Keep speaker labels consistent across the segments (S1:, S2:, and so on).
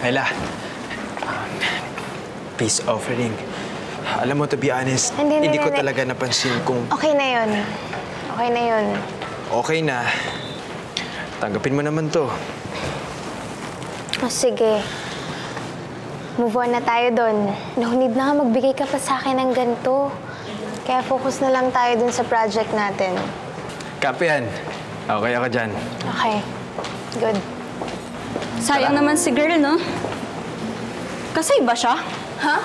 S1: Ella, peace offering. Alam mo, to be honest, hindi ko talaga napansin kung...
S2: Okay na yun. Okay na yun.
S1: Okay na. Tanggapin mo naman to.
S2: Oh, sige. Move on na tayo doon. No need na nga magbigay ka pa sa akin ng ganito. Kaya focus na lang tayo dun sa project natin.
S1: Kape yan. Okay ako dyan.
S2: Okay. Good.
S3: Sayang naman si girl, no? Kasoy ba siya?
S4: Ha?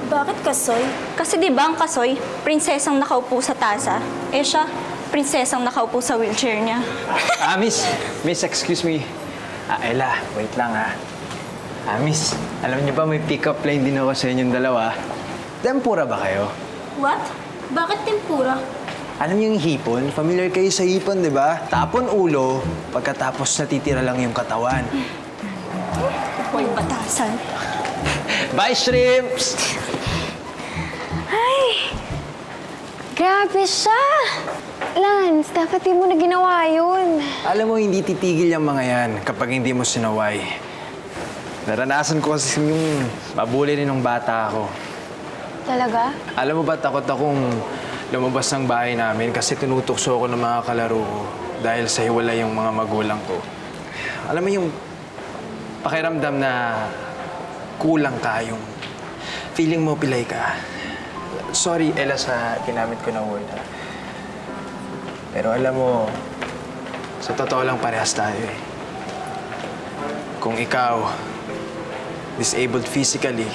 S4: Bakit kasoy?
S3: Kasi di ba ang kasoy, prinsesang nakaupo sa tasa. Eh siya, prinsesang nakaupo sa wheelchair niya.
S1: Miss, excuse me. Ella, wait lang miss, alam niyo ba may pick-up line din ako sa inyong dalawa? Tempura ba kayo?
S4: What? Bakit tempura?
S1: Alam niyo yung hipon? Familiar kayo sa hipon, di ba? Tapon ulo, pagkatapos natitira lang yung katawan.
S3: Huwag batasan.
S1: Bye, shrimps!
S2: Ay! Grabe siya! Lance, dapat di mo na ginawa yun.
S1: Alam mo, hindi titigil yung mga yan kapag hindi mo sinaway. Naranasan ko kasi yung mabuli rin ng bata ako.
S2: Talaga?
S1: Alam mo ba, takot akong lumabas ng bahay namin kasi tinutukso ako ng mga kalaro ko dahil sa hiwalay yung mga magulang ko. Alam mo yung pakiramdam na kulang ka, yung feeling mo pilay ka. Sorry, Ella, sa ginamit ko na word, Pero alam mo, sa totoo lang parehas tayo eh. Kung ikaw, disabled physically,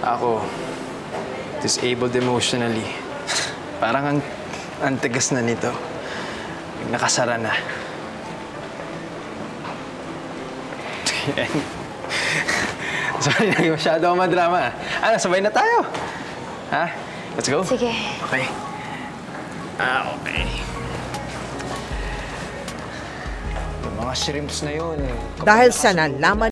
S1: ako, disabled emotionally. Parang ang tigas na nito. Nakasara na. Sorry, naging masyado ako madrama. Sabay na tayo. Let's go?
S2: Sige.
S1: Okay. Okay. Yung mga shrimps na yun.
S5: Dahil sa nalaman